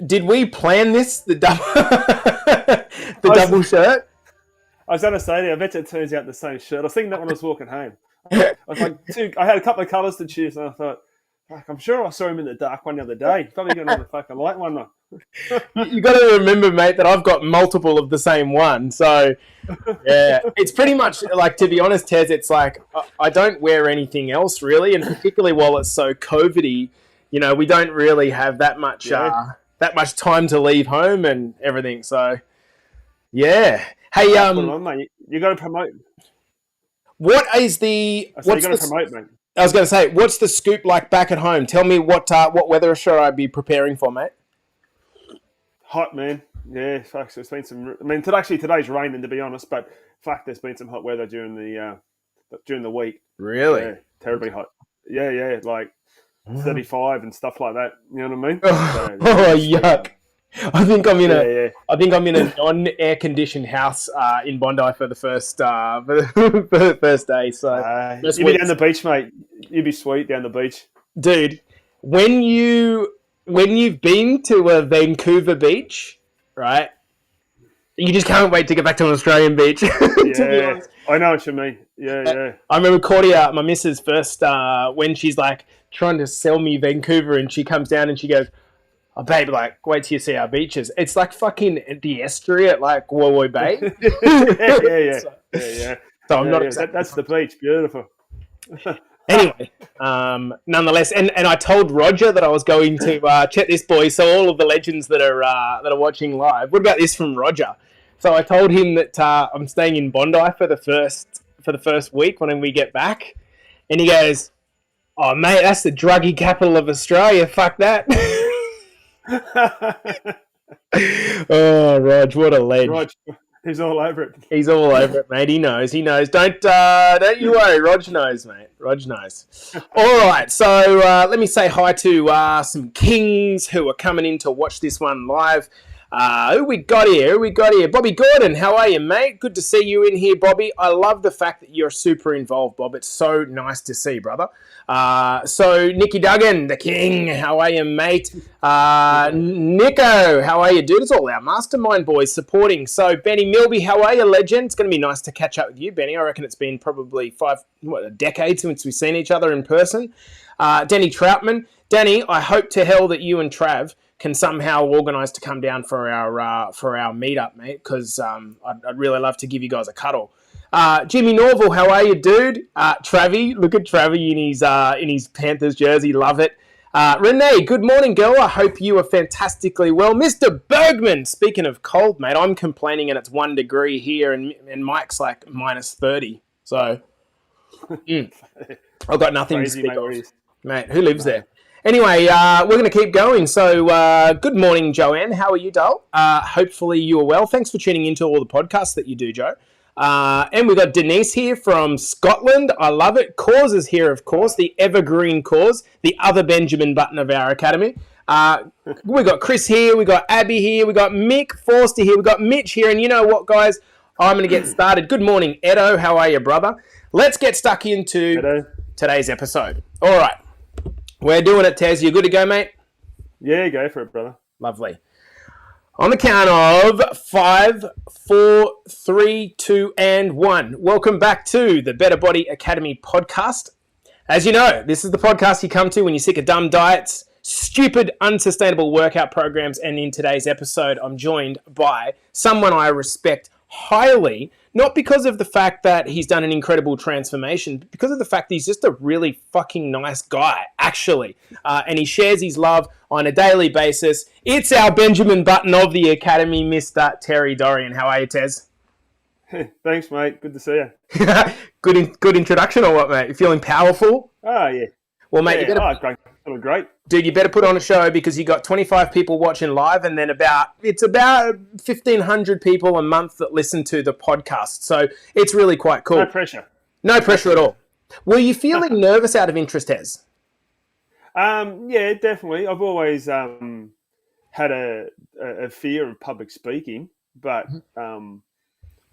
Did we plan this? The double, the I double was, shirt. I was going to say to you, I bet you it turns out the same shirt. I was thinking that when I was walking home. I was like, I had a couple of colours to choose, and I thought, fuck, I'm sure I saw him in the dark one the other day. Probably going on the fucking light one. You got to remember, mate, that I've got multiple of the same one. So yeah, it's pretty much like, to be honest, Tez, it's like I don't wear anything else really, and particularly while it's so COVIDy, we don't really have Yeah, that much time to leave home and everything. So yeah. Hey, nah, put them on, mate. You got to promote. I say you what's got to the promote, mate. I was going to say, what's the scoop like back at home? Tell me what weather should I be preparing for, mate? Hot, man. Yeah, fuck. So it's been some. I mean, today's raining, to be honest, but fuck, there's been some hot weather during the week. Really? Yeah, terribly hot. Yeah, yeah, like 35 and stuff like that. You know what I mean? So Oh, yuck! I think I'm in yeah, a yeah. I think I'm in a non-air conditioned house in Bondi for the first for the first day. So first You'd be week, down the beach, mate. You'd be sweet down the beach. dude. When you've been to a Vancouver beach, right? You just can't wait to get back to an Australian beach. To be Yeah, honest, I know what you mean. Yeah, yeah. I remember Claudia, my missus, first when she's like trying to sell me Vancouver, and she comes down and she goes, "Oh, babe, like, wait till you see our beaches. It's like fucking the estuary at like Woy Bay." Yeah, yeah, yeah, so, yeah, yeah. so I'm Yeah, not yeah. exactly. That's the beach. Beautiful. Anyway, nonetheless, and I told Roger that I was going to check this, boy. So all of the legends that are watching live. What about this from Roger? So I told him that I'm staying in Bondi for the first week when we get back, and he goes, "Oh, mate, that's the druggy capital of Australia. Fuck that." Oh, Rog, what a ledge. Right, he's all over it. He's all over it, mate. He knows. He knows. Don't you worry. Rog knows, mate. Rog knows. All right. So let me say hi to some kings who are coming in to watch this one live. Who we got here? Bobby Gordon, how are you, mate? Good to see you in here, Bobby. I love the fact that you're super involved, Bob. It's so nice to see, brother. So Nicky Duggan, the king, how are you, mate? Nico, how are you, dude? It's all our mastermind boys supporting. So Benny Milby, how are you, legend? It's going to be nice to catch up with you, Benny. I reckon it's been probably a decade since we've seen each other in person. Danny Troutman. Danny, I hope to hell that you and Trav can somehow organise to come down for our meetup, mate, because I'd really love to give you guys a cuddle. Jimmy Norval, how are you, dude? Travie, look at Travie in his Panthers jersey, love it. Renee, good morning, girl. I hope you are fantastically well. Mr. Bergman, speaking of cold, mate, I'm complaining and it's 1 degree here, and Mike's like minus 30. So I've got nothing Crazy, to speak mate. of. Mate, who lives there? Anyway, we're going to keep going. So, good morning, Joanne. How are you, doll? Hopefully you are well. Thanks for tuning into all the podcasts that you do, Joe. And we've got Denise here from Scotland. I love it. Cause is here, of course, the evergreen Cause, the other Benjamin Button of our academy. We got Chris here. We got Abby here. We got Mick Forster here. We got Mitch here. And you know what, guys? I'm going to get started. Good morning, Edo. How are you, brother? Let's get stuck into today's episode. All right. We're doing it, Taz. You good to go, mate? Yeah, go for it, brother. Lovely. On the count of 5, 4, 3, 2, and 1. Welcome back to the Better Body Academy podcast. As you know, this is the podcast you come to when you're sick of dumb diets, stupid, unsustainable workout programs, and in today's episode, I'm joined by someone I respect highly, not because of the fact that he's done an incredible transformation, but because of the fact that he's just a really fucking nice guy, actually. And he shares his love on a daily basis. It's our Benjamin Button of the Academy, Mr. Terry Dorian. How are you, Tez? Thanks, mate. Good to see you. Good introduction or what, mate? You feeling powerful? Oh, yeah. Well, mate, Yeah, you better... great. Feeling great. Dude, you better put on a show because you got 25 people watching live and then about 1,500 people a month that listen to the podcast. So it's really quite cool. No pressure. No pressure at all. Were you feeling nervous out of interest, Tez? Yeah, definitely. I've always had a fear of public speaking, but I'm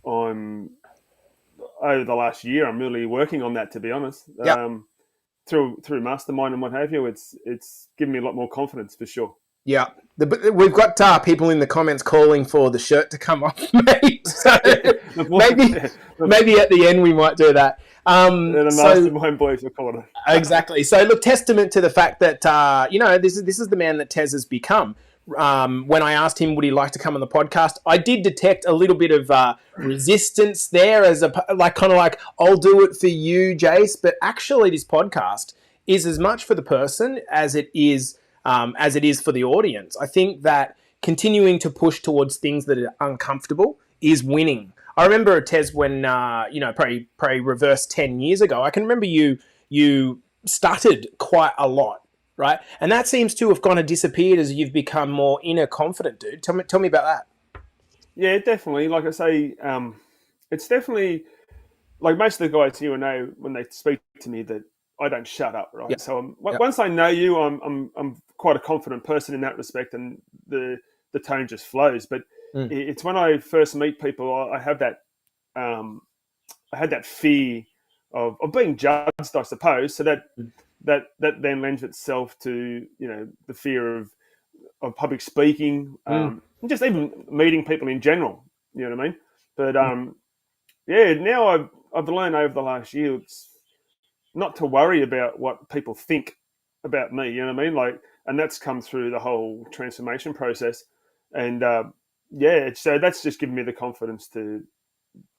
over the last year, I'm really working on that, to be honest. Yep. Through Mastermind and what have you, it's given me a lot more confidence for sure. Yeah. We've got people in the comments calling for the shirt to come off, mate. So maybe, maybe at the end we might do that. The mastermind boys are calling it. Exactly. So look, testament to the fact that this is the man that Tez has become. When I asked him would he like to come on the podcast, I did detect a little bit of resistance there, as I'll do it for you, Jace. But actually, this podcast is as much for the person as it is for the audience. I think that continuing to push towards things that are uncomfortable is winning. I remember, Tez, when probably reverse 10 years ago, I can remember you stuttered quite a lot, right? And that seems to have kind of disappeared as you've become more inner confident, dude. Tell me about that. Yeah, definitely. Like I say, it's definitely like most of the guys you know when they speak to me that I don't shut up, right? Yep. So Yep. once I know you, I'm quite a confident person in that respect, and the tone just flows. But it's when I first meet people, I have that I had that fear of being judged, I suppose. So that then lends itself to the fear of public speaking, and just even meeting people in general. You know what I mean? But now I've learned over the last year it's not to worry about what people think about me. You know what I mean? And that's come through the whole transformation process, and so that's just given me the confidence to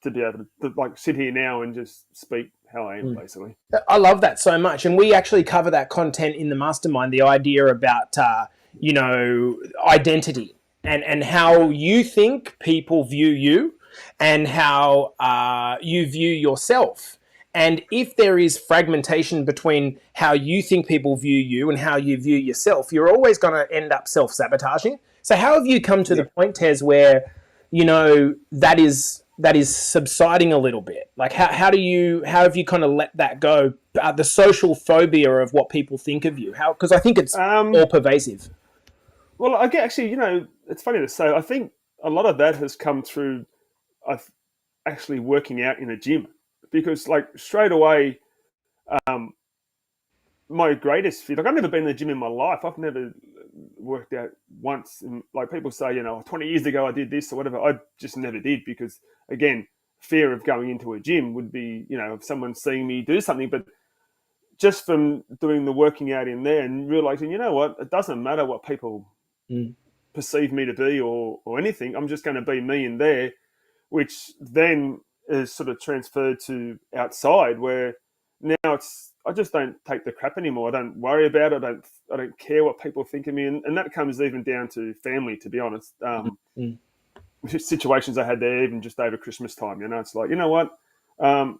be able to sit here now and just speak how I am, basically. I love that so much, and we actually cover that content in the mastermind. The idea about identity and how you think people view you, and how you view yourself. And if there is fragmentation between how you think people view you and how you view yourself, you're always going to end up self-sabotaging. So how have you come to the point, Tez, where that is subsiding a little bit? Like how have you kind of let that go? The social phobia of what people think of you. Because I think it's all pervasive. Well, I get actually, it's funny to say. I think a lot of that has come through actually working out in a gym, because straight away, my greatest fear. I've never been in the gym in my life. I've never worked out once. And people say, 20 years ago I did this or whatever. I just never did, because again, fear of going into a gym would be, of someone seeing me do something. But just from doing the working out in there and realizing, it doesn't matter what people perceive me to be or anything. I'm just going to be me in there, which then is sort of transferred to outside, where now I just don't take the crap anymore. I don't worry about it. I don't care what people think of me, and that comes even down to family, to be honest. Situations I had there, even just over Christmas time. It's like, what? I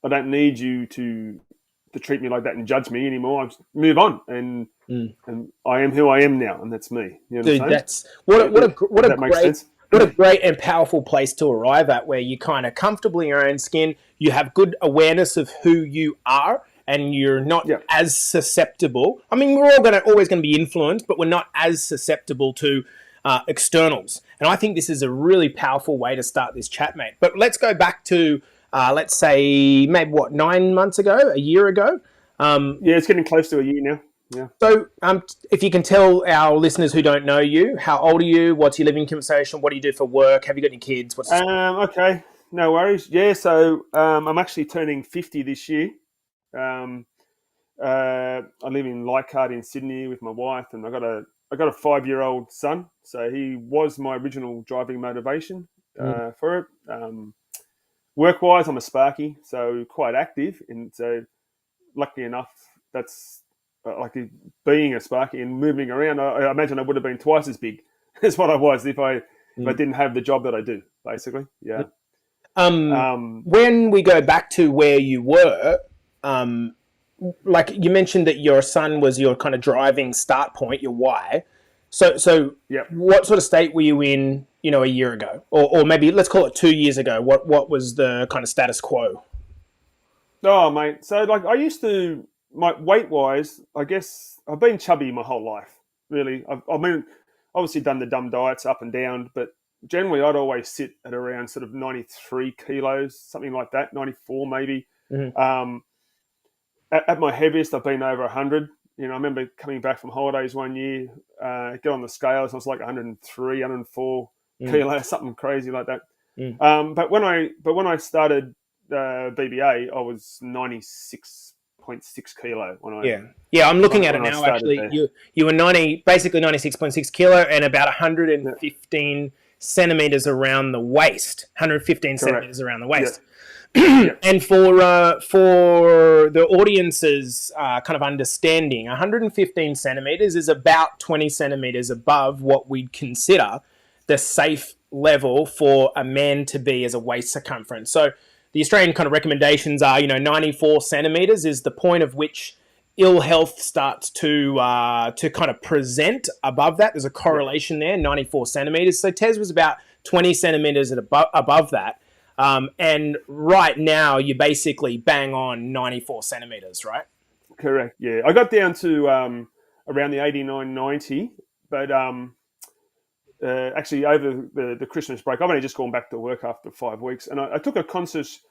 don't need you to treat me like that and judge me anymore. I just move on, and I am who I am now, and that's me. Dude, that's what a great and powerful place to arrive at, where you kind of comfortably in your own skin. You have good awareness of who you are, and you're not as susceptible. I mean, we're all always going to be influenced, but we're not as susceptible to externals. And I think this is a really powerful way to start this chat, mate. But let's go back to, let's say, maybe 9 months ago, a year ago. It's getting close to a year now. Yeah. So if you can tell our listeners who don't know you, how old are you? What's your living conversation? What do you do for work? Have you got any kids? Okay, no worries. Yeah, so I'm actually turning 50 this year. I live in Leichhardt in Sydney with my wife, and I got a 5-year-old son. So he was my original driving motivation for it. Work-wise, I'm a Sparky, so quite active, and so luckily enough, that's being a Sparky and moving around. I imagine I would have been twice as big as what I was if I didn't have the job that I do. Basically, yeah. When we go back to where you were, like you mentioned that your son was your kind of driving start point, your why. So what sort of state were you in, a year ago, or maybe let's call it 2 years ago? What was the kind of status quo? Oh, mate. So I used to, my weight wise, I guess I've been chubby my whole life. Really, I mean, obviously done the dumb diets up and down, but generally I'd always sit at around sort of 93 kilos, something like that, 94 maybe. Mm-hmm. At my heaviest, I've been over 100. I remember coming back from holidays one year, get on the scales, I was like 103, 104 kilos, something crazy like that. But when I started BBA, I was 96.6 kilo yeah. I'm looking at it when I now. started Actually, there. you were basically 96.6 kilo, and about 115 centimeters around the waist. 115 Correct. centimeters around the waist. Yeah. Yeah. And for the audience's kind of understanding, 115 centimeters is about 20 centimeters above what we'd consider the safe level for a man to be as a waist circumference. So the Australian kind of recommendations are, 94 centimeters is the point of which ill health starts to kind of present above that. There's a correlation there, 94 centimeters. So Tez was about 20 centimeters above that. And right now, you're basically bang on 94 centimeters, right? Correct. Yeah, I got down to around the 89, 90, but actually over the Christmas break, I've only just gone back to work after 5 weeks, and I took a conscious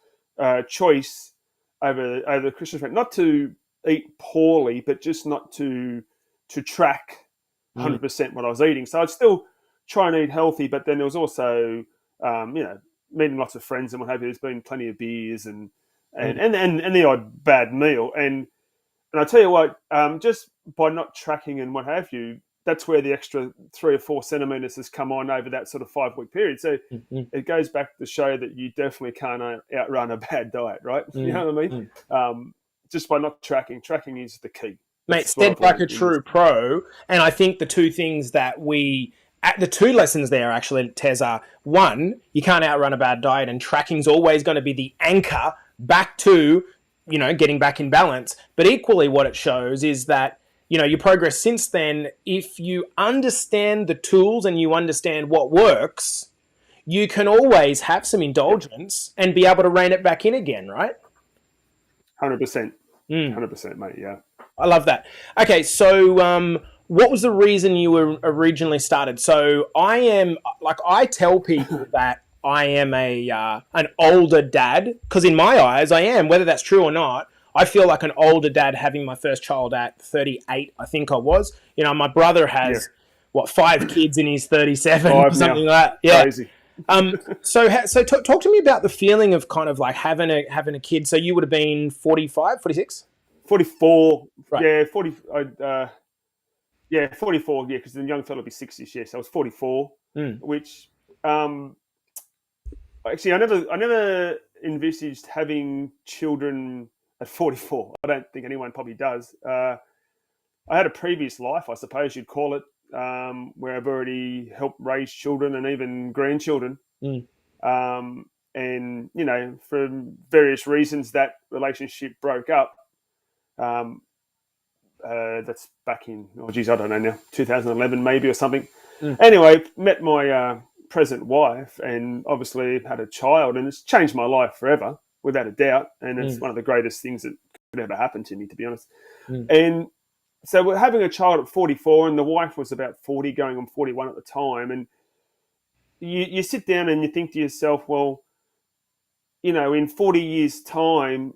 choice over the Christmas break not to eat poorly, but just not to track 100% what I was eating. So I'd still try and eat healthy, but then there was also meeting lots of friends and what have you. There's been plenty of beers and the odd bad meal. And I tell you what, just by not tracking and what have you, that's where the extra 3 or 4 centimeters has come on over that sort of 5 week period. So it goes back to show that you definitely can't outrun a bad diet, right? You know what I mean? Just by not tracking is the key. Mate, stead like a true pro. And I think the two things that the two lessons there actually, Tez, are one, you can't outrun a bad diet, and tracking's always going to be the anchor back to, getting back in balance. But equally what it shows is that, your progress since then, if you understand the tools and you understand what works, you can always have some indulgence and be able to rein it back in again, right? 100%. 100%, mate, yeah. I love that. Okay, so what was the reason you were originally started? So I tell people that I am an older dad, because in my eyes I am, whether that's true or not. I feel like an older dad having my first child at 38, I think I was. My brother has, 5 kids and he's 37 or something like that. Yeah. Crazy. So talk to me about the feeling of kind of like having a kid. So you would have been 45, 46? 44. Right. Yeah, 40. 44, because the young fellow will be 60 this year. So I was 44, which actually I never envisaged having children at 44. I don't think anyone probably does. I had a previous life, I suppose you'd call it, where I've already helped raise children and even grandchildren. And, for various reasons, that relationship broke up. That's back in, I don't know now, 2011 maybe or something. Anyway, met my present wife and obviously had a child, and it's changed my life forever, without a doubt. And it's one of the greatest things that could ever happen to me, to be honest. And so we're having a child at 44, and the wife was about 40, going on 41 at the time. And you sit down and you think to yourself, well, in 40 years' time,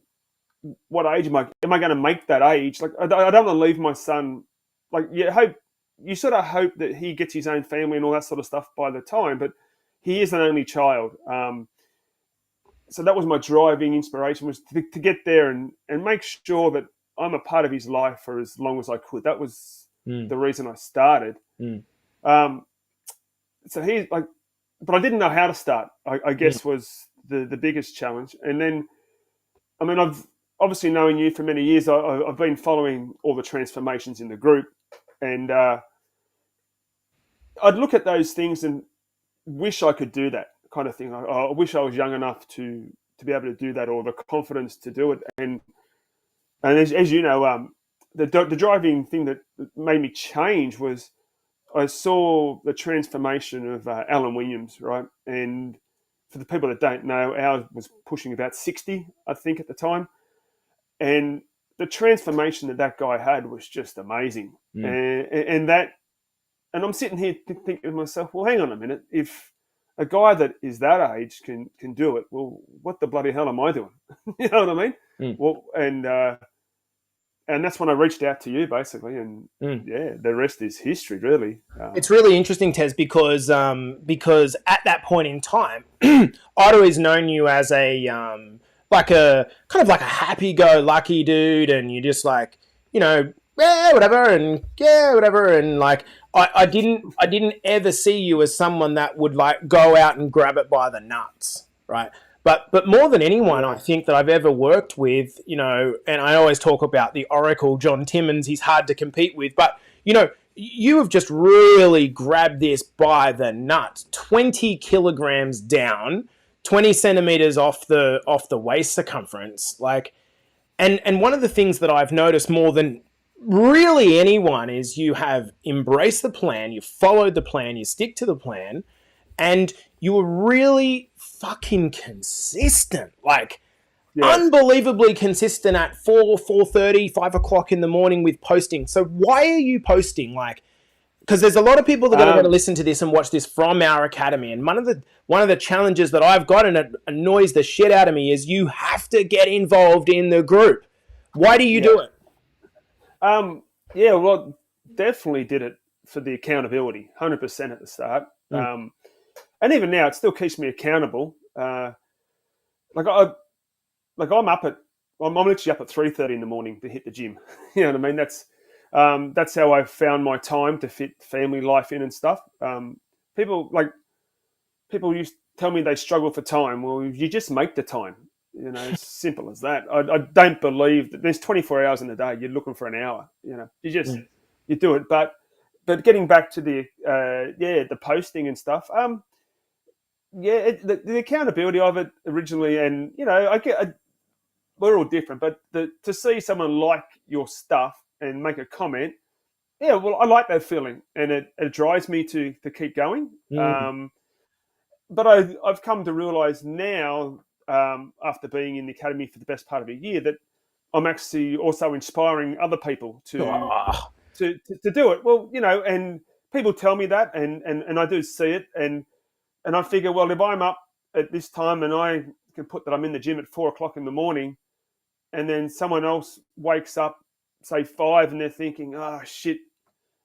what age am I going to make that age? Like, I don't want to leave my son. Like, you sort of hope that he gets his own family and all that sort of stuff by the time, but he is an only child. So that was my driving inspiration, was to get there and make sure that I'm a part of his life for as long as I could. That was the reason I started. So he's like, but I didn't know how to start, I guess was the biggest challenge. And then, I mean, I've obviously knowing you for many years, I've been following all the transformations in the group, and I'd look at those things and wish I could do that kind of thing. I wish I was young enough to be able to do that, or the confidence to do it. And as you know, the driving thing that made me change was I saw the transformation of Alan Williams, right? And for the people that don't know, Al was pushing about 60, I think, at the time. And the transformation that guy had was just amazing. And I'm sitting here thinking to myself, well, hang on a minute. If a guy that is that age can do it, well, what the bloody hell am I doing? You know what I mean? Well, and and that's when I reached out to you, basically, and yeah, the rest is history, really. It's really interesting, Tez, because at that point in time, I'd always known you as a like a kind of like a happy-go-lucky dude, and you just like, you know, whatever, and like I didn't ever see you as someone that would like go out and grab it by the nuts, right? But more than anyone, I think that I've ever worked with, you know, and I always talk about the Oracle, John Timmons. He's hard to compete with, but you know, you have just really grabbed this by the nuts. 20 kilograms down, 20 centimeters off the waist circumference, like, and one of the things that I've noticed more than really anyone is you have embraced the plan, you followed the plan, you stick to the plan, and you were really fucking consistent, like unbelievably consistent at 4:30, 5 o'clock in the morning with posting. So why are you posting? Like, because there's a lot of people that are going to listen to this and watch this from our academy, and one of the challenges that I've got, and it annoys the shit out of me, is you have to get involved in the group. Why do you do it? Yeah, well, definitely did it for the accountability, 100% at the start. And even now, it still keeps me accountable. I'm literally up at 3:30 in the morning to hit the gym. You know what I mean? That's how I found my time to fit family life in and stuff. People used to tell me they struggle for time. Well, you just make the time. You know, it's simple as that. I don't believe that there's 24 hours in a day. You're looking for an hour. You know, you do it. But getting back to the posting and stuff. The accountability of it originally, and you know, we're all different, but to see someone like your stuff and make a comment, yeah, well, I like that feeling, and it drives me to keep going. But I've come to realise now, after being in the academy for the best part of a year, that I'm actually also inspiring other people to do it. Well, you know, and people tell me that, and I do see it, and I figure, well, if I'm up at this time and I can put that I'm in the gym at 4 o'clock in the morning, and then someone else wakes up, say 5, and they're thinking, oh, shit,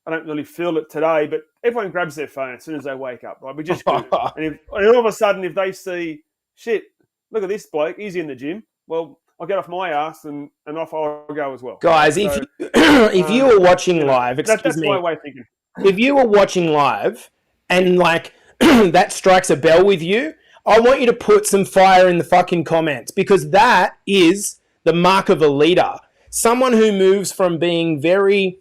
I don't really feel it today. But everyone grabs their phone as soon as they wake up, right? We just do. And all of a sudden, if they see, shit, look at this bloke, he's in the gym, well, I'll get off my ass and off I'll go as well. Guys, if you were watching live, that's my way of thinking. If you were watching live and like that strikes a bell with you, I want you to put some fire in the fucking comments, because that is the mark of a leader. Someone who moves from being very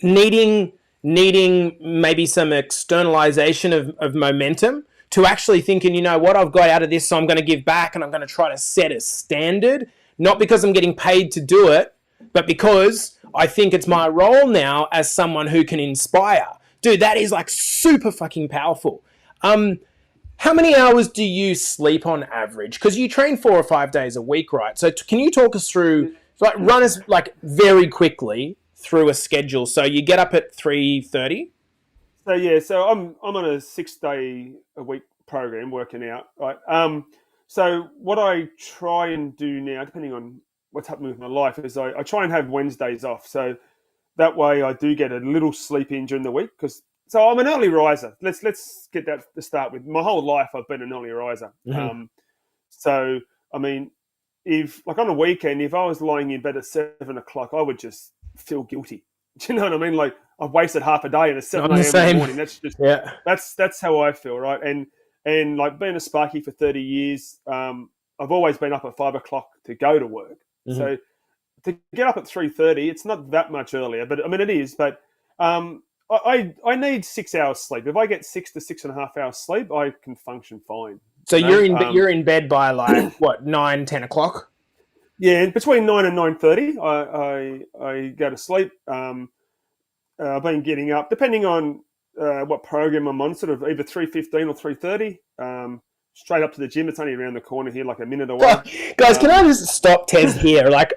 needing maybe some externalization of momentum to actually thinking, you know what, I've got out of this, so I'm going to give back and I'm going to try to set a standard, not because I'm getting paid to do it, but because I think it's my role now as someone who can inspire. Dude, that is like super fucking powerful. How many hours do you sleep on average? Because you train 4 or 5 days a week, right? So can you talk us through, like, run us like very quickly through a schedule? So you get up at 3:30. So I'm on a 6-day a week program working out, right? So what I try and do now, depending on what's happening with my life, is I try and have Wednesdays off. So that way I do get a little sleep in during the week. So I'm an early riser. Let's get that to start with. My whole life I've been an early riser. So I mean, if like on a weekend, if I was lying in bed at 7 o'clock, I would just feel guilty. Do you know what I mean? Like I've wasted half a day at 7 a.m. in the morning. That's just that's how I feel, right? And like being a Sparky for 30 years, I've always been up at 5 o'clock to go to work. So to get up at 3:30, it's not that much earlier, but I mean it is. But I need 6 hours sleep. If I get 6 to 6.5 hours sleep, I can function fine. So you're in bed by like what, 9, 10 o'clock? Yeah, between 9 and 9:30, I go to sleep. I've been getting up, depending on what program I'm on, sort of either 3:15 or 3:30. Straight up to the gym. It's only around the corner here, like a minute away. Guys, can I just stop Tez here? Like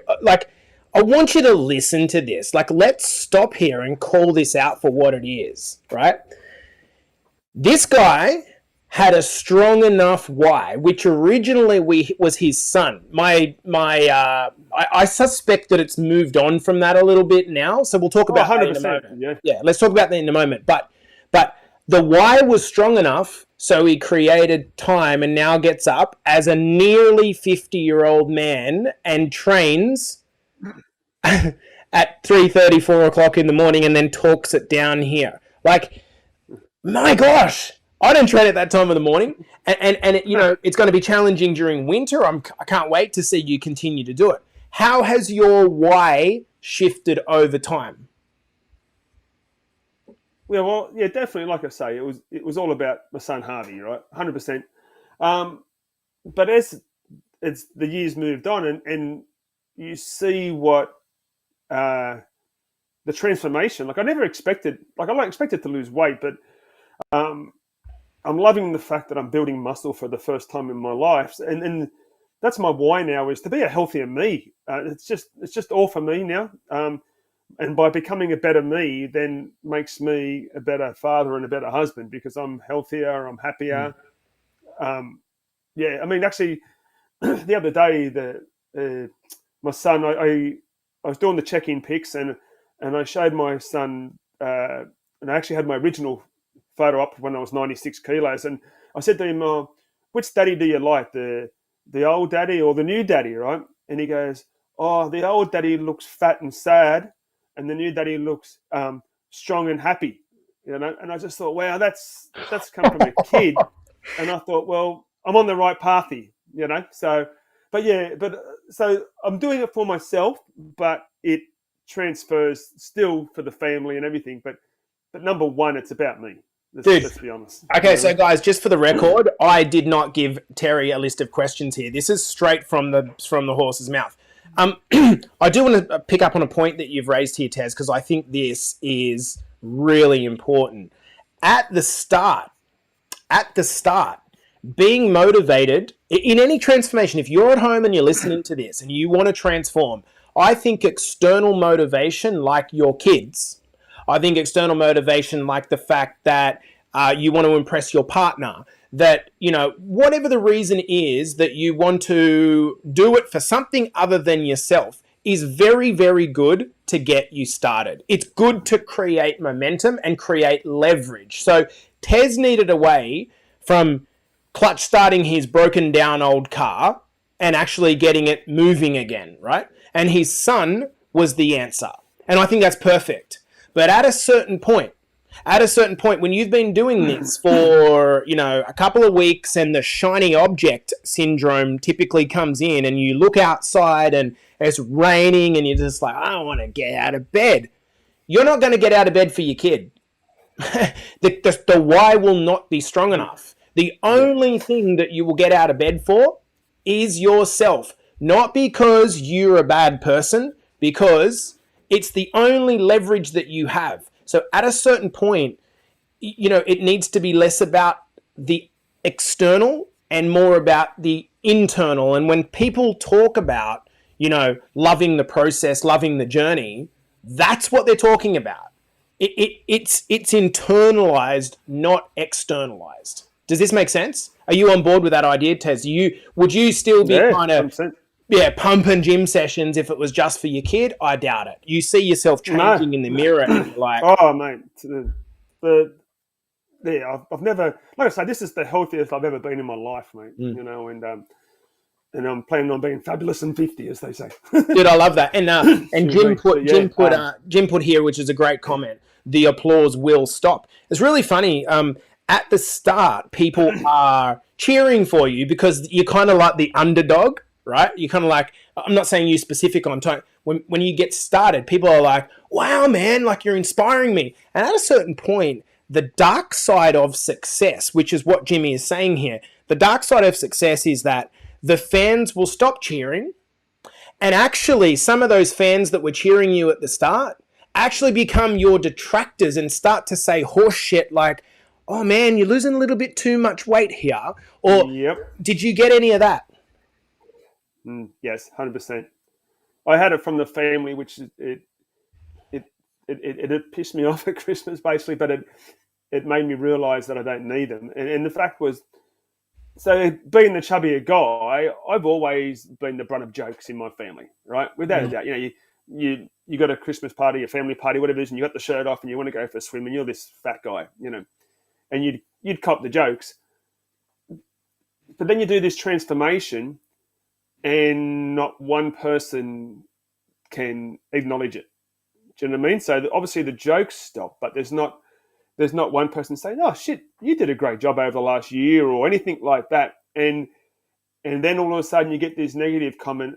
I want you to listen to this. Like, let's stop here and call this out for what it is, right? This guy had a strong enough why, which originally was his son. I suspect that it's moved on from that a little bit now. So we'll talk Oh, about that in a 100%. moment. Yeah. Yeah, let's talk about that in a moment. But the why was strong enough, so he created time and now gets up as a nearly 50-year-old man and trains at 3:30, 4 o'clock in the morning, and then talks it down here. Like, my gosh, I don't train at that time of the morning, and it, it's going to be challenging during winter. I can't wait to see you continue to do it. How has your why shifted over time? Yeah, well, yeah, definitely. Like I say, it was all about my son Harvey, right? 100%. But as the years moved on, and you see what the transformation. Like I never expected. Like I expected to lose weight, but um, I'm loving the fact that I'm building muscle for the first time in my life, and that's my why now is to be a healthier me. It's just all for me now. And by becoming a better me, then makes me a better father and a better husband because I'm healthier, I'm happier. Um, yeah, I mean, actually, the other day, my son, I was doing the check-in pics, and I showed my son, and I actually had my original photo up when I was 96 kilos, and I said to him, "Which daddy do you like, the old daddy or the new daddy?" Right? And he goes, "Oh, the old daddy looks fat and sad, and the new daddy looks strong and happy." And I just thought, wow, that's come from a kid, and I thought, well, I'm on the right path here. So, but yeah, so I'm doing it for myself, but it transfers still for the family and everything. But number one, it's about me. Dude, Let's be honest. okay, so guys, just for the record, I did not give Terry a list of questions here. This is straight from the horse's mouth. I do want to pick up on a point that you've raised here, Tez, because I think this is really important. At the start, being motivated in any transformation, if you're at home and you're listening to this and you want to transform, I think external motivation, like your kids, I think external motivation, like the fact that you want to impress your partner, that, whatever the reason is that you want to do it for something other than yourself, is very, very good to get you started. It's good to create momentum and create leverage. So Tez needed a way from clutch starting his broken down old car and actually getting it moving again, right? And his son was the answer. And I think that's perfect. But at a certain point, when you've been doing this for, a couple of weeks and the shiny object syndrome typically comes in and you look outside and it's raining and you're just like, I don't want to get out of bed. You're not going to get out of bed for your kid. The why will not be strong enough. The only thing that you will get out of bed for is yourself. Not because you're a bad person, because it's the only leverage that you have. So at a certain point, it needs to be less about the external and more about the internal. And when people talk about, loving the process, loving the journey, that's what they're talking about. It's internalized, not externalized. Does this make sense? Are you on board with that idea, Tez? Would you still be kind of 100%. pumping gym sessions if it was just for your kid? I doubt it. You see yourself changing in the mirror and you're like, oh mate, I've never, like I say, this is the healthiest I've ever been in my life, mate. And I'm planning on being fabulous in 50, as they say. Dude, I love that. And Jim put here, which is a great comment. The applause will stop. It's really funny. At the start, people are cheering for you because you're kind of like the underdog, right? You're kind of like, I'm not saying you specific on time. When you get started, people are like, wow, man, like you're inspiring me. And at a certain point, the dark side of success, which is what Jimmy is saying here, the dark side of success is that the fans will stop cheering. And actually, some of those fans that were cheering you at the start actually become your detractors and start to say horse shit like, oh man, you're losing a little bit too much weight here. Or did you get any of that? Yes, 100%. I had it from the family, which it pissed me off at Christmas basically, but it made me realise that I don't need them. And the fact was, so being the chubbier guy, I've always been the brunt of jokes in my family, right? Without a doubt, you got a Christmas party, a family party, whatever it is, and you got the shirt off and you want to go for a swim, and you're this fat guy, and you'd cop the jokes. But then you do this transformation, and not one person can acknowledge it. Do you know what I mean? So obviously the jokes stop, but there's not one person saying, "Oh shit, you did a great job over the last year," or anything like that. And then all of a sudden you get this negative comment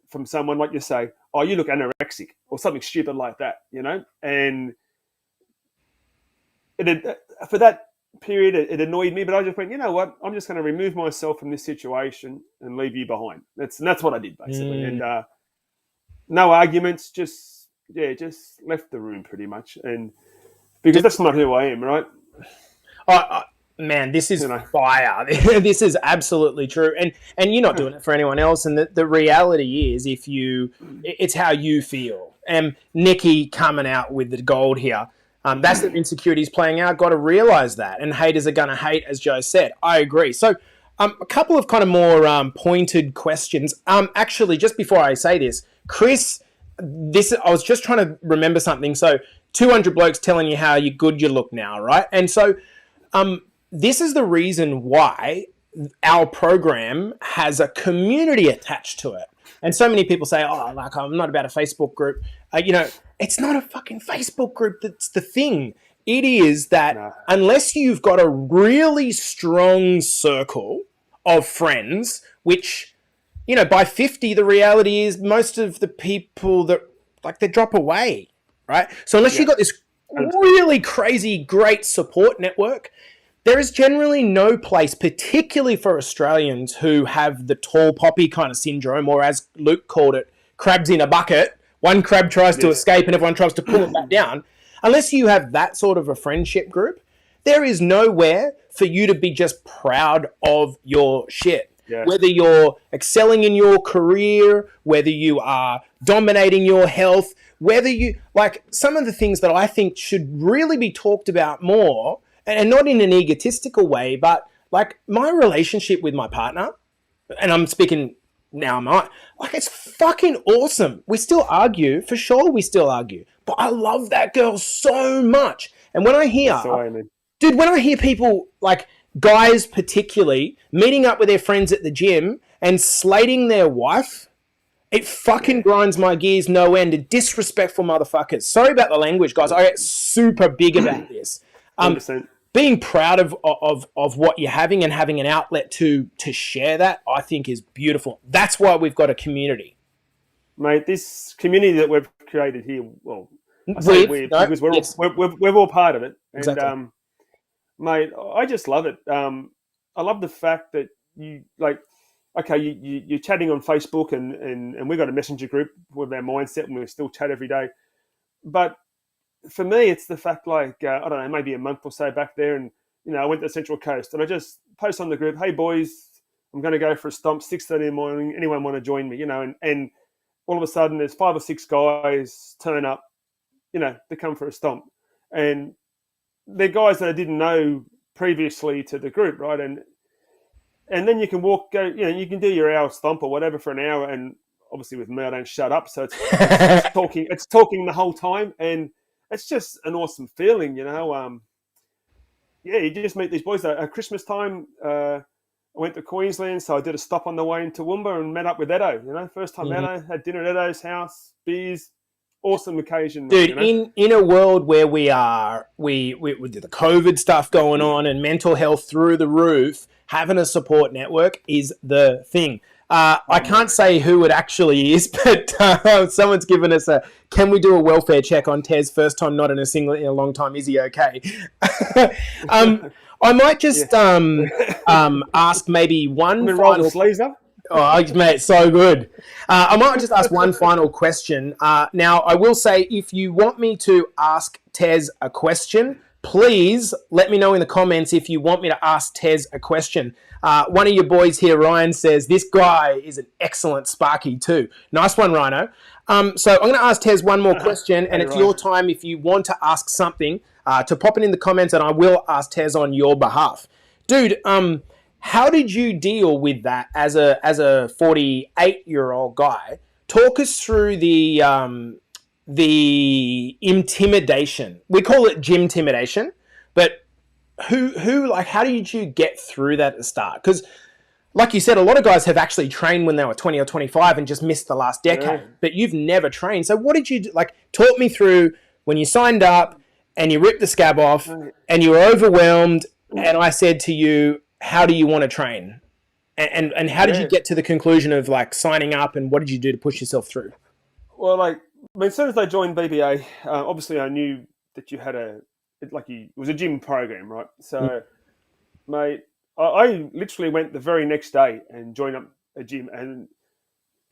from someone, like you say, "Oh, you look anorexic," or something stupid like that, And for that period, it annoyed me, but I just went, you know what? I'm just going to remove myself from this situation and leave you behind. That's what I did basically, and no arguments, just left the room pretty much, and because that's not who I am, right? Man, this is fire. This is absolutely true, and you're not doing it for anyone else. And the reality is, it's how you feel. And Nikki coming out with the gold here. That's the insecurities playing out. Got to realize that. And haters are going to hate, as Joe said. I agree. So a couple of kind of more pointed questions. Actually, just before I say this, Chris, I was just trying to remember something. So 200 blokes telling you how good you look now, right? And so this is the reason why our program has a community attached to it. And so many people say, "Oh, like I'm not about a Facebook group." It's not a fucking Facebook group that's the thing. It is that unless you've got a really strong circle of friends, which, by 50, the reality is most of the people that they drop away, right? So unless you've got this really crazy, great support network, there is generally no place, particularly for Australians who have the tall poppy kind of syndrome, or as Luke called it, crabs in a bucket. One crab tries to escape and everyone tries to pull it back down. Unless you have that sort of a friendship group, there is nowhere for you to be just proud of your shit. Yeah. Whether you're excelling in your career, whether you are dominating your health, whether you, some of the things that I think should really be talked about more, and not in an egotistical way, but my relationship with my partner, and I'm speaking now, it's fucking awesome. We still argue, for sure we still argue, but I love that girl so much. And when I hear, when I hear people, guys particularly, meeting up with their friends at the gym and slating their wife, it fucking grinds my gears no end. And disrespectful motherfuckers. Sorry about the language, guys. I get super big about this. 100%. Being proud of what you're having and having an outlet to share that, I think is beautiful. That's why we've got a community. Mate, this community that we've created here, well, I say because we're all part of it. And, exactly. Mate, I just love it. I love the fact that you're chatting on Facebook and we've got a messenger group with our mindset and we still chat every day. But for me, it's the fact I don't know, maybe a month or so back there, and I went to the Central Coast and I just post on the group, "Hey boys, I'm going to go for a stomp 6:30 in the morning. Anyone want to join me?" And all of a sudden there's 5 or 6 guys turn up, to come for a stomp, and they're guys that I didn't know previously to the group, right? And then you can you can do your hour stomp or whatever for an hour, and obviously with me I don't shut up, so it's talking the whole time, and it's just an awesome feeling, you just meet these boys. At Christmas time, I went to Queensland, so I did a stop on the way into Toowoomba and met up with Edo. First time Edo, had dinner at Edo's house, beers, awesome occasion. Dude, in a world where we do the COVID stuff going on and mental health through the roof, having a support network is the thing. I can't say who it actually is, but someone's given us can we do a welfare check on Tez? First time not in a long time. Is he okay? I might just ask maybe one final... roll the sleeves up? Oh, mate, so good. I might just ask one final question. Now, I will say, if you want me to ask Tez a question, please let me know in the comments if you want me to ask Tez a question. One of your boys here, Ryan, says, this guy is an excellent Sparky too. Nice one, Rhino. So I'm going to ask Tez one more question, and it's your time if you want to ask something. to pop it in the comments, and I will ask Tez on your behalf. Dude, how did you deal with that as a 48-year-old guy? Talk us through the intimidation. We call it gym intimidation, but how did you get through that at the start? Because like you said, a lot of guys have actually trained when they were 20 or 25 and just missed the last decade, but you've never trained. So what did you do? Like, talk me through when you signed up and you ripped the scab off and you were overwhelmed, and I said to you, how do you want to train? And how did you get to the conclusion of like signing up, and what did you do to push yourself through? Well, like, I mean, as soon as I joined BBA, obviously I knew that you had it was a gym program, right? So, mate, I literally went the very next day and joined up a gym, and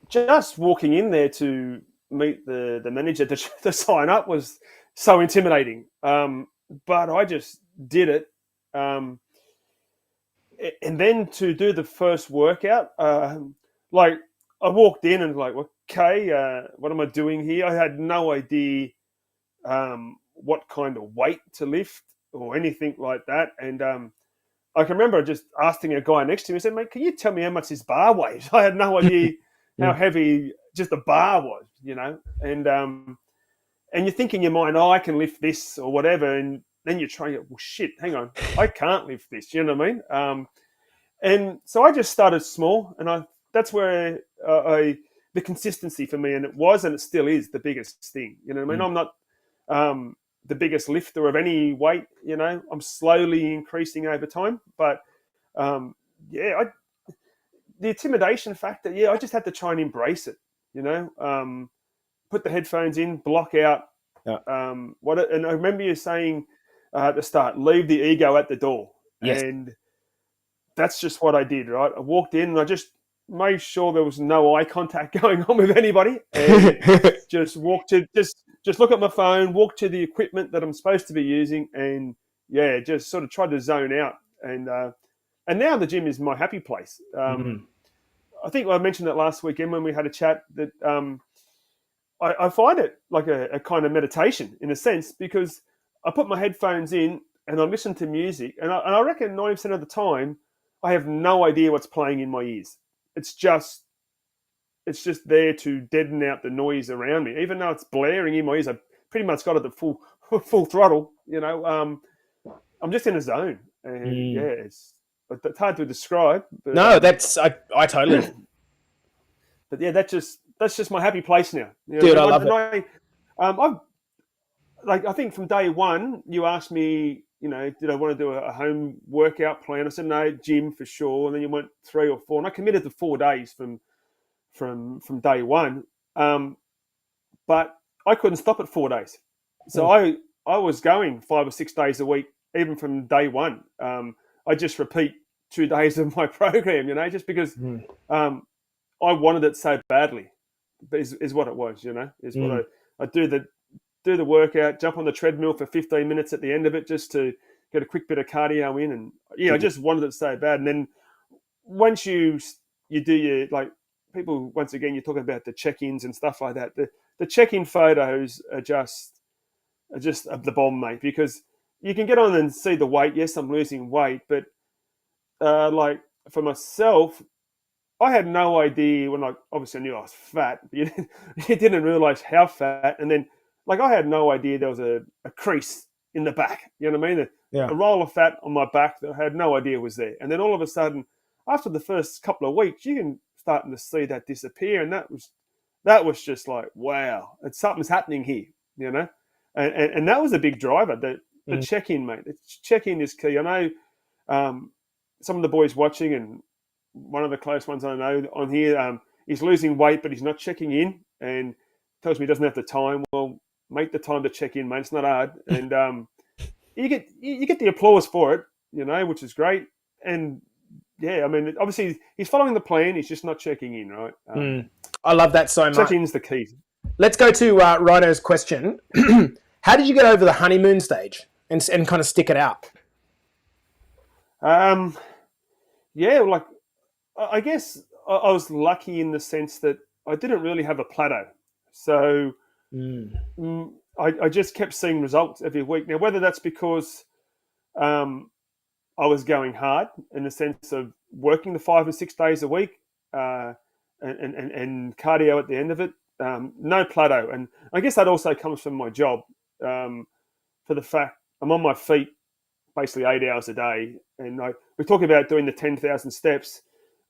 just walking in there to meet the manager to sign up was so intimidating. But I just did it. And then to do the first workout, like I walked in and like, okay, what am I doing here? I had no idea what kind of weight to lift or anything like that. And I can remember just asking a guy next to me, I said, mate, can you tell me how much this bar weighs? I had no idea how heavy just the bar was, and you think in your mind, I can lift this or whatever. And then you try, well, shit, hang on, I can't lift this. You know what I mean? And so I just started small, and that's where the consistency for me, and it was, and it still is, the biggest thing. You know what I mean? I'm not the biggest lifter of any weight. I'm slowly increasing over time, but the intimidation factor, I just had to try and embrace it. Put the headphones in, block out. And I remember you saying at the start, leave the ego at the door. Yes. And that's just what I did, right? I walked in and I just made sure there was no eye contact going on with anybody, and just just look at my phone, walk to the equipment that I'm supposed to be using, and just sort of try to zone out. And now the gym is my happy place. I think I mentioned that last weekend when we had a chat that I find it like a kind of meditation in a sense, because I put my headphones in and I listen to music, and I reckon 90% of the time I have no idea what's playing in my ears. It's just there to deaden out the noise around me, even though it's blaring in my ears. I pretty much got it at full throttle. I'm just in a zone, and it's hard to describe. But, no, I totally. But that's just my happy place now. Dude, I love it. I think from day one, you asked me, did I want to do a home workout plan? I said no, gym for sure. And then you went 3 or 4, and I committed to 4 days from day one. But I couldn't stop at 4 days, so I was going 5 or 6 days a week, even from day one. I just repeat 2 days of my program, just because I wanted it so badly. But is what it was, is what I do the workout, jump on the treadmill for 15 minutes at the end of it just to get a quick bit of cardio in. And, I just wanted it so bad. And then once you do your, like, people, once again, you're talking about the check-ins and stuff like that. The check-in photos are just the bomb, mate, because you can get on and see the weight. Yes, I'm losing weight, but like for myself, I had no idea when obviously I knew I was fat, but you didn't realize how fat. And then, like, I had no idea there was a crease in the back. You know what I mean? A roll of fat on my back that I had no idea was there. And then all of a sudden, after the first couple of weeks, you can starting to see that disappear. And that was just like, wow, something's happening here, And that was a big driver. The check-in, mate. The check-in is key. I know some of the boys watching, and one of the close ones I know on here, he's losing weight, but he's not checking in, and tells me he doesn't have the time. Well, make the time to check in, mate. It's not hard, and you get the applause for it, which is great. And I mean, obviously he's following the plan. He's just not checking in, right? I love that so much. Check-in's the key. Let's go to Rhino's question. How did you get over the honeymoon stage and kind of stick it out? Like, I guess I was lucky in the sense that I didn't really have a plateau. So I just kept seeing results every week. Now, whether that's because I was going hard in the sense of working the 5 or 6 days a week, and cardio at the end of it, no plateau. And I guess that also comes from my job, for the fact I'm on my feet basically 8 hours a day. And we're talking about doing the 10,000 steps.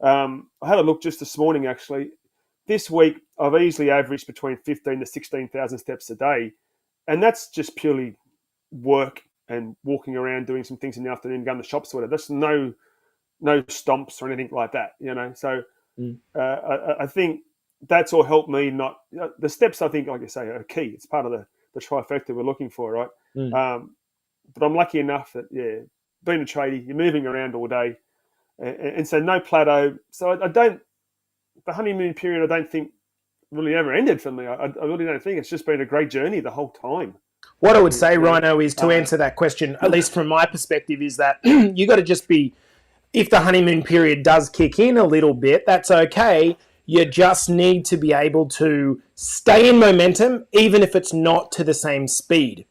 I had a look just this morning, actually. This week, I've easily averaged between 15 to 16,000 steps a day. And that's just purely work and walking around, doing some things in the afternoon, going to the shops or whatever. That's no stomps or anything like that, So I think that's all helped me. Not the steps, I think, like I say, are key. It's part of the trifecta we're looking for, right? But I'm lucky enough that, being a tradie, you're moving around all day, and so no plateau. So I don't. The honeymoon period, I don't think really ever ended for me. I really don't think. It's just been a great journey the whole time. What I would say, Rhino, is to answer that question, at least from my perspective, is that you got to just be, if the honeymoon period does kick in a little bit, that's okay. You just need to be able to stay in momentum, even if it's not to the same speed,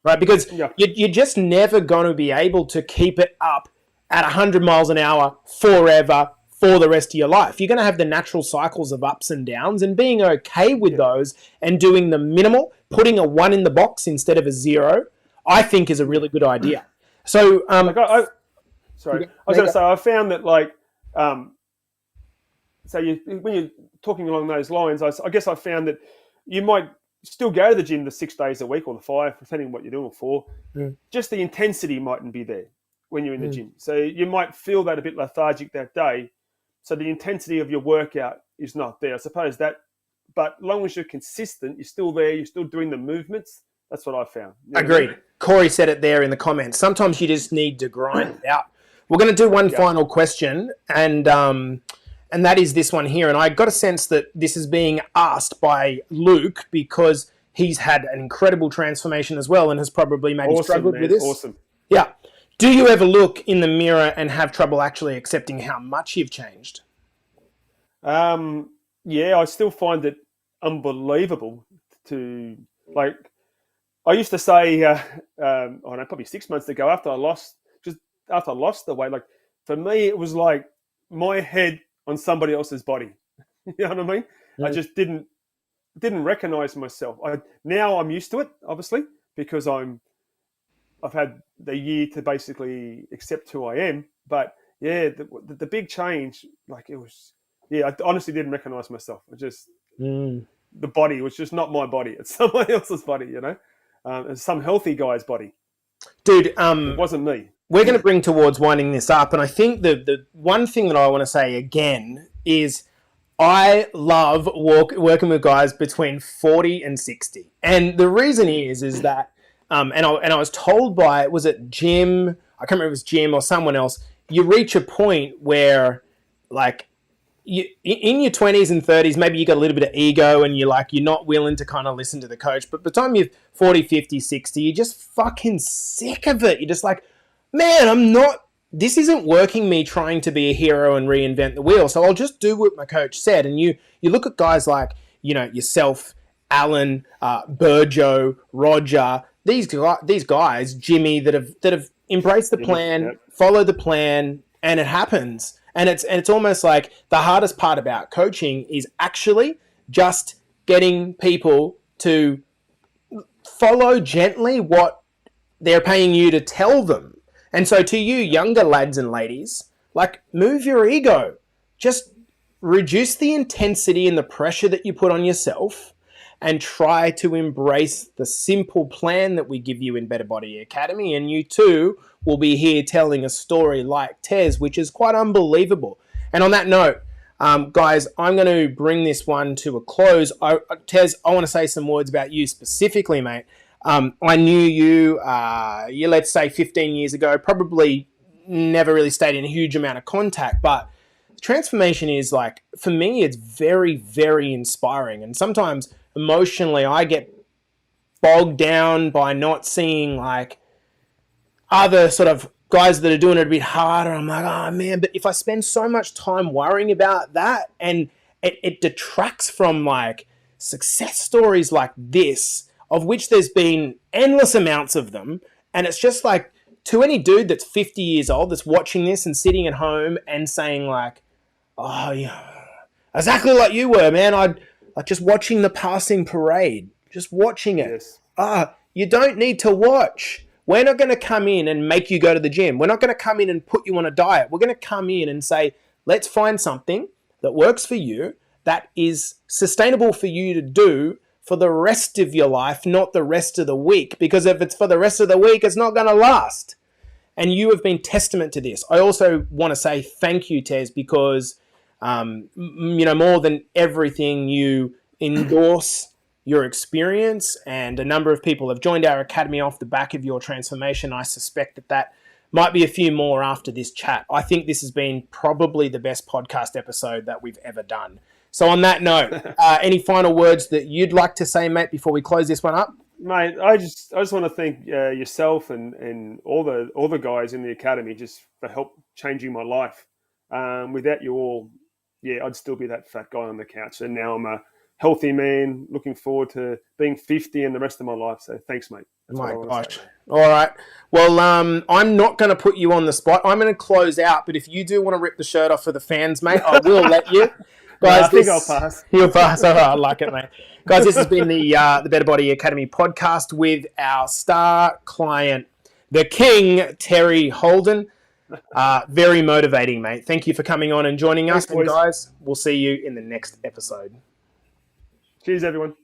right? Because you're just never going to be able to keep it up at 100 miles an hour forever for the rest of your life. You're going to have the natural cycles of ups and downs, and being okay with those and doing the minimal, putting a 1 in the box instead of a 0, I think is a really good idea. So, I was going to say, I found that when you're talking along those lines, I guess I found that you might still go to the gym the 6 days a week or the 5, depending on what you're doing, or 4. Just the intensity mightn't be there when you're in the gym. So you might feel that a bit lethargic that day. So the intensity of your workout is not there. I suppose that, but as long as you're consistent, you're still there, you're still doing the movements. That's what I found. Agreed. Corey said it there in the comments. Sometimes you just need to grind it out. We're going to do one final question, and that is this one here. And I got a sense that this is being asked by Luke because he's had an incredible transformation as well and has probably maybe struggled with this. Awesome. Yeah. Do you ever look in the mirror and have trouble actually accepting how much you've changed? I still find it unbelievable to, I used to say, I don't know, probably 6 months ago after I lost the weight, for me, it was like my head on somebody else's body. You know what I mean? I just didn't recognize myself. Now I'm used to it, obviously, because I've had the year to basically accept who I am. But the big change, it was, I honestly didn't recognize myself. I just, the body was just not my body. It's somebody else's body, it's some healthy guy's body. Dude, it wasn't me. We're going to bring towards winding this up. And I think the one thing that I want to say again is I love working with guys between 40 and 60. And the reason is that, and I was told by, was it Jim? I can't remember if it was Jim or someone else. You reach a point where, you in your 20s and 30s, maybe you got a little bit of ego and you're not willing to kind of listen to the coach. But by the time you're 40, 50, 60, you're just fucking sick of it. You're just like, man, this isn't working, me trying to be a hero and reinvent the wheel. So I'll just do what my coach said. And you look at guys like, yourself, Alan, Burjo, Roger, these guys, Jimmy, that have embraced the plan, follow the plan, and it happens. And it's almost like the hardest part about coaching is actually just getting people to follow gently what they're paying you to tell them. And so to you younger lads and ladies, move your ego. Just reduce the intensity and the pressure that you put on yourself and try to embrace the simple plan that we give you in Better Body Academy. And you too will be here telling a story like Tez, which is quite unbelievable. And on that note, guys, I'm going to bring this one to a close. Tez, I want to say some words about you specifically, mate. I knew you, let's say 15 years ago, probably never really stayed in a huge amount of contact, but transformation is for me, it's very, very inspiring. And sometimes emotionally, I get bogged down by not seeing other sort of guys that are doing it a bit harder. I'm like, oh man, but if I spend so much time worrying about that, and it detracts from success stories like this, of which there's been endless amounts of them. And it's just like, to any dude that's 50 years old that's watching this and sitting at home and saying like, oh, yeah, exactly like you were, man. I'd like just watching the passing parade, just watching it. Yes. You don't need to watch. We're not going to come in and make you go to the gym. We're not going to come in and put you on a diet. We're going to come in and say, let's find something that works for you, that is sustainable for you to do for the rest of your life, not the rest of the week. Because if it's for the rest of the week, it's not going to last. And you have been testament to this. I also want to say thank you, Tez, because, more than everything, you endorse your experience, and a number of people have joined our academy off the back of your transformation. I suspect that might be a few more after this chat. I think this has been probably the best podcast episode that we've ever done. So on that note, any final words that you'd like to say, mate, before we close this one up? Mate, I just want to thank yourself and all the guys in the academy just for help changing my life. Without you all, I'd still be that fat guy on the couch. And now I'm a healthy man, looking forward to being 50 and the rest of my life. So thanks, mate. That's my gosh. All right. Well, I'm not going to put you on the spot. I'm going to close out. But if you do want to rip the shirt off for the fans, mate, I will let you. Guys, I think I'll pass. You'll pass. Oh, I like it, mate. Guys, this has been the Better Body Academy podcast with our star client, the King, Terry Holden. Very motivating, mate. Thank you for coming on and joining us. Thanks, and guys, we'll see you in the next episode. Cheers, everyone.